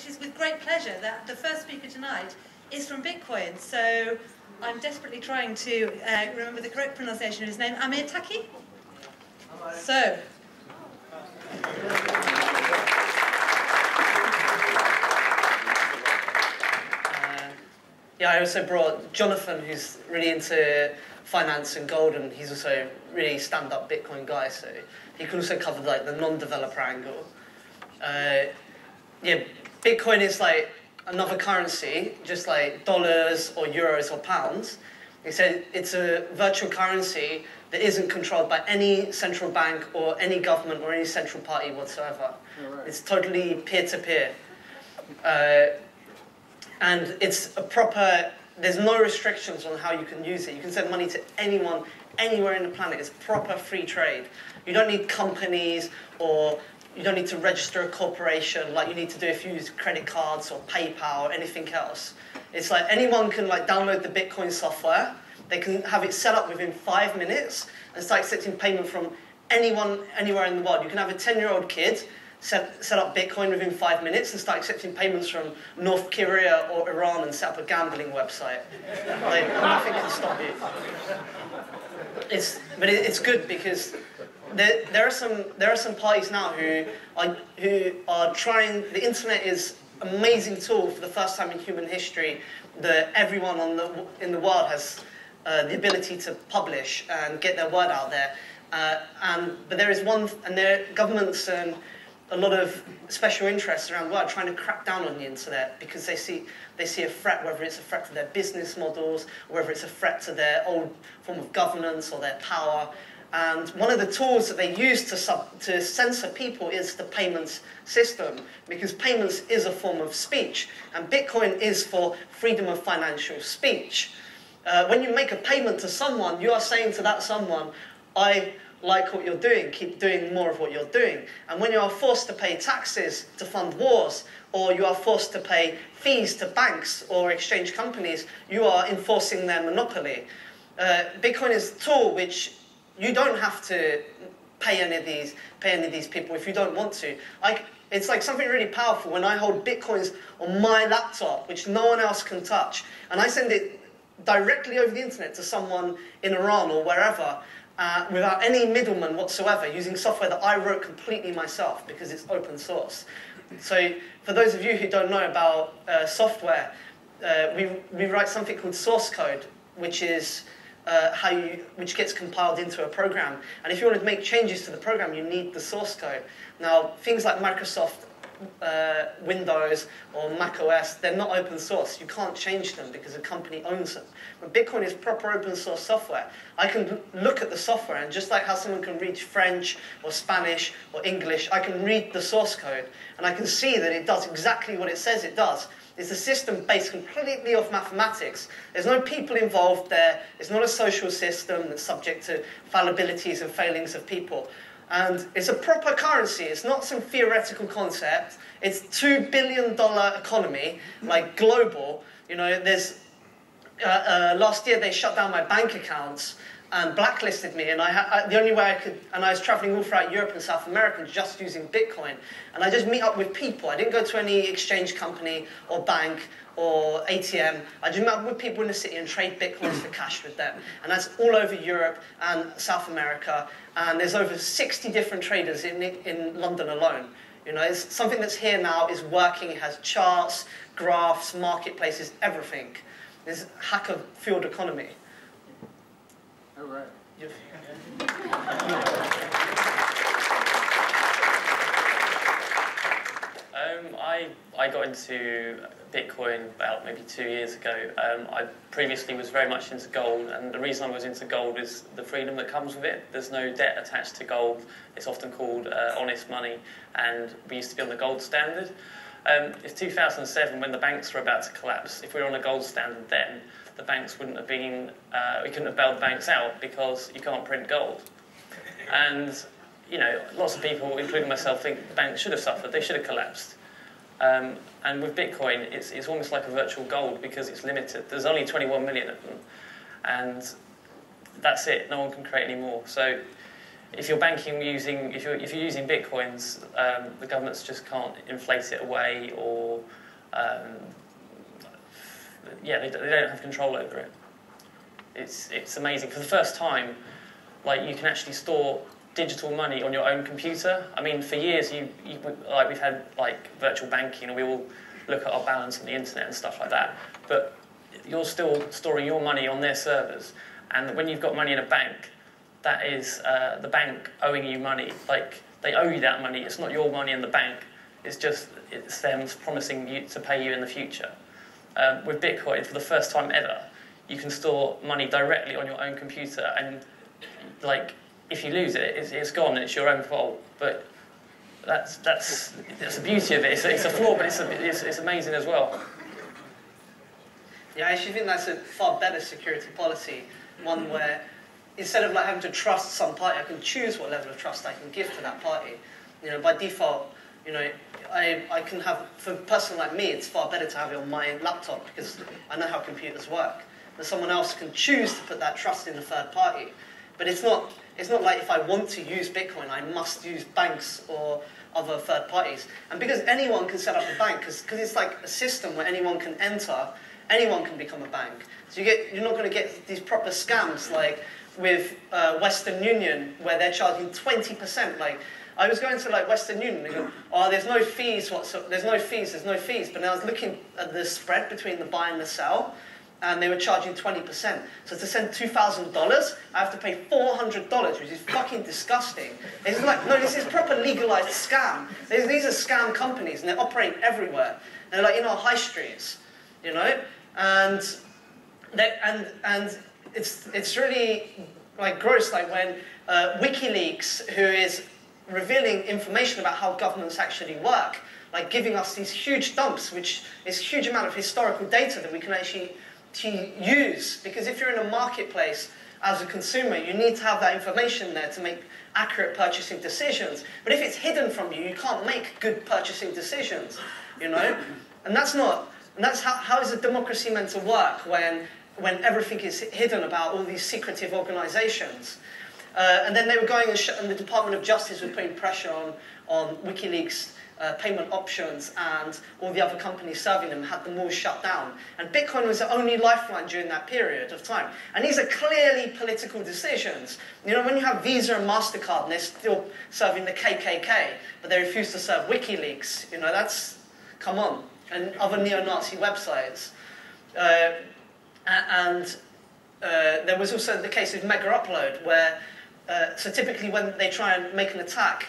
which is with great pleasure that the first speaker tonight is from Bitcoin. So I'm desperately trying to remember the correct pronunciation of his name. Amir Taaki? So. Yeah, I also brought Jonathan, who's really into finance and gold, and he's also really stand-up Bitcoin guy, so he can also cover like the non-developer angle. Yeah, Bitcoin is like another currency, just like dollars or euros or pounds. He said it's a virtual currency that isn't controlled by any central bank or any government or any central party whatsoever. Oh, right. It's totally peer-to-peer. And it's a proper, there's no restrictions on how you can use it. You can send money to anyone, anywhere in the planet. It's proper free trade. You don't need companies, or you don't need to register a corporation like you need to do if you use credit cards or PayPal or anything else. It's like anyone can like download the Bitcoin software. They can have it set up within 5 minutes and start accepting payment from anyone, anywhere in the world. You can have a 10-year-old kid set up Bitcoin within 5 minutes and start accepting payments from North Korea or Iran and set up a gambling website. Like, nothing can stop you. But it's good because there are some parties now who are trying. The internet is an amazing tool for the first time in human history that everyone in the world has the ability to publish and get their word out there. But there is one, and there are governments and a lot of special interests around the world trying to crack down on the internet because they see a threat, whether it's a threat to their business models, or whether it's a threat to their old form of governance or their power. And one of the tools that they use to censor people is the payments system, because payments is a form of speech, and Bitcoin is for freedom of financial speech. When you make a payment to someone, you are saying to that someone, I like what you're doing, keep doing more of what you're doing. And when you are forced to pay taxes to fund wars, or you are forced to pay fees to banks or exchange companies, you are enforcing their monopoly. Bitcoin is a tool which you don't have to pay any of these people if you don't want to. It's like something really powerful when I hold Bitcoins on my laptop, which no one else can touch, and I send it directly over the internet to someone in Iran or wherever, without any middleman whatsoever, using software that I wrote completely myself because it's open source. So for those of you who don't know about software, we write something called source code, which is which gets compiled into a program. And if you want to make changes to the program, you need the source code. Now, things like Microsoft Windows or Mac OS, they're not open source. You can't change them because a company owns them. But Bitcoin is proper open source software. I can look at the software, and just like how someone can read French or Spanish or English, I can read the source code, and I can see that it does exactly what it says it does. It's a system based completely off mathematics. There's no people involved there. It's not a social system that's subject to fallibilities and failings of people. And it's a proper currency. It's not some theoretical concept. It's $2 billion economy, like global. You know, there's last year they shut down my bank accounts and blacklisted me, and the only way I could, and I was traveling all throughout Europe and South America just using Bitcoin, and I just meet up with people. I didn't go to any exchange company or bank or ATM. I just met up with people in the city and trade Bitcoins for cash with them, and that's all over Europe and South America, and there's over 60 different traders in London alone. You know, it's something that's here now, is working. It has charts, graphs, marketplaces, everything. It's a hacker-fueled economy. All right. I got into Bitcoin about maybe 2 years ago. I previously was very much into gold, and the reason I was into gold is the freedom that comes with it. There's no debt attached to gold. It's often called honest money, and we used to be on the gold standard. It's 2007 when the banks were about to collapse. If we were on a gold standard then, the banks wouldn't have been, we couldn't have bailed the banks out because you can't print gold. And, you know, lots of people, including myself, think the banks should have suffered, they should have collapsed. And with Bitcoin, it's almost like a virtual gold because it's limited. There's only 21 million of them, and that's it. No one can create any more. So if you're banking if you're using Bitcoins, the governments just can't inflate it away or yeah, they don't have control over it. It's amazing. For the first time, like, you can actually store digital money on your own computer. I mean, for years, like, we've had like virtual banking, and we all look at our balance on the internet and stuff like that. But you're still storing your money on their servers, and when you've got money in a bank, that is the bank owing you money. Like, they owe you that money. It's not your money in the bank. It's them promising you to pay you in the future. With Bitcoin, for the first time ever, you can store money directly on your own computer, and like, if you lose it, it's gone. It's your own fault. But that's the beauty of it. It's a flaw, but it's amazing as well. Yeah, I actually think that's a far better security policy. One where instead of like having to trust some party, I can choose what level of trust I can give to that party. You know, by default, you know, I can have, for a person like me, it's far better to have it on my laptop because I know how computers work. But someone else can choose to put that trust in a third party. But it's not like if I want to use Bitcoin, I must use banks or other third parties. And because anyone can set up a bank, because it's like a system where anyone can enter, anyone can become a bank. So you're not going to get these proper scams like with Western Union, where they're charging 20%. Like, I was going to like Western Union and go, oh, there's no fees whatsoever. There's no fees. But then I was looking at the spread between the buy and the sell, and they were charging 20%. So to send $2,000, I have to pay $400, which is fucking disgusting. It's like, no, this is proper legalized scam. These are scam companies, and they operate everywhere. They're like, high streets, you know, and it's really like gross. Like when WikiLeaks, who is revealing information about how governments actually work, like giving us these huge dumps, which is a huge amount of historical data that we can actually use, because if you're in a marketplace as a consumer, you need to have that information there to make accurate purchasing decisions. But if it's hidden from you, you can't make good purchasing decisions, you know? And that's how is a democracy meant to work when everything is hidden about all these secretive organizations? And then they were going and the Department of Justice was putting pressure on WikiLeaks payment options, and all the other companies serving them had them all shut down. And Bitcoin was the only lifeline during that period of time. And these are clearly political decisions. You know, when you have Visa and MasterCard and they're still serving the KKK, but they refuse to serve WikiLeaks, you know, that's, come on. And other neo-Nazi websites. There was also the case of Mega Upload, where, so typically when they try and make an attack,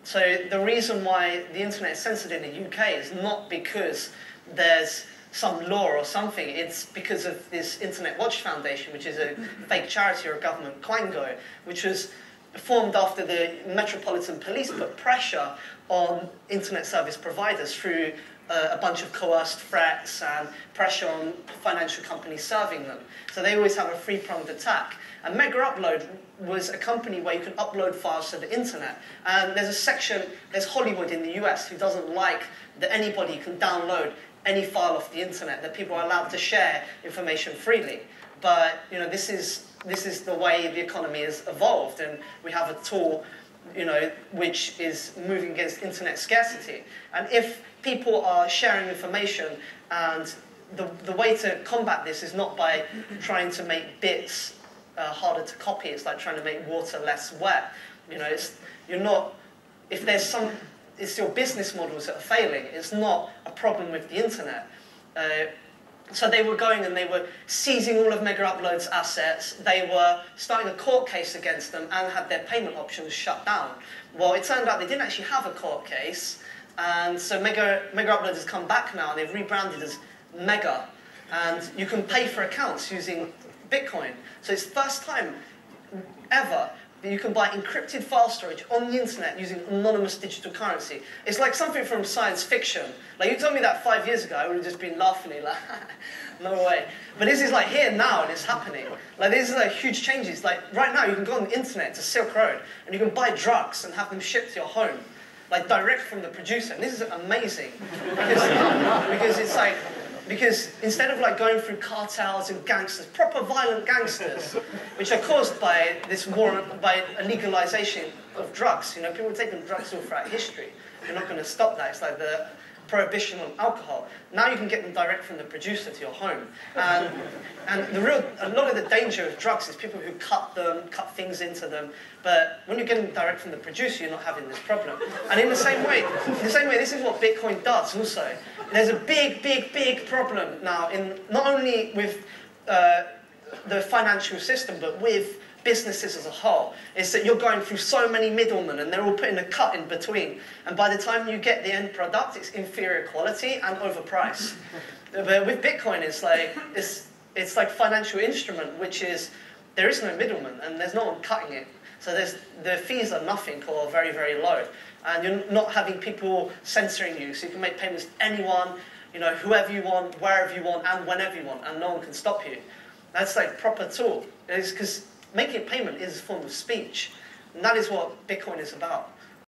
so the reason why the internet is censored in the UK is not because there's some law or something, it's because of this Internet Watch Foundation, which is a fake charity or a government quango, which was formed after the Metropolitan Police put pressure on internet service providers through a bunch of coerced threats and pressure on financial companies serving them. So they always have a three-pronged attack. And Mega Upload was a company where you can upload files to the internet. And there's a section, there's Hollywood in the US who doesn't like that anybody can download any file off the internet, that people are allowed to share information freely. But, you know, this is the way the economy has evolved, and we have a tool, you know, which is moving against internet scarcity. And if people are sharing information, and the way to combat this is not by trying to make bits harder to copy, it's like trying to make water less wet. You know, if there's it's your business models that are failing, it's not a problem with the internet. So they were going and they were seizing all of Mega Upload's assets. They were starting a court case against them and had their payment options shut down. Well, it turned out they didn't actually have a court case, and so Mega Upload has come back now, and they've rebranded as Mega, and you can pay for accounts using Bitcoin. So it's the first time ever that you can buy encrypted file storage on the internet using anonymous digital currency. It's like something from science fiction. Like, you told me that 5 years ago, I would have just been laughing, like, no way. But this is like here now, and it's happening. Like, these are like huge changes. Like, right now, you can go on the internet to Silk Road, and you can buy drugs and have them shipped to your home, like direct from the producer. And this is amazing, because it's like, because instead of like going through cartels and gangsters, proper violent gangsters, which are caused by this war, by a legalization of drugs. You know, people have taken drugs all throughout history. You're not going to stop that. It's like prohibition on alcohol. Now you can get them direct from the producer to your home. And a lot of the danger of drugs is people who cut things into them. But when you're getting direct from the producer, you're not having this problem. And in the same way, this is what Bitcoin does also. There's a big problem now in not only with the financial system, but with businesses as a whole, is that you're going through so many middlemen and they're all putting a cut in between. And by the time you get the end product, it's inferior quality and overpriced. But with Bitcoin, it's like financial instrument, which is, there is no middleman and there's no one cutting it. So the fees are nothing or very, very low. And you're not having people censoring you, so you can make payments to anyone, whoever you want, wherever you want, and whenever you want, and no one can stop you. That's like proper tool. It's because making a payment is a form of speech. And that is what Bitcoin is about.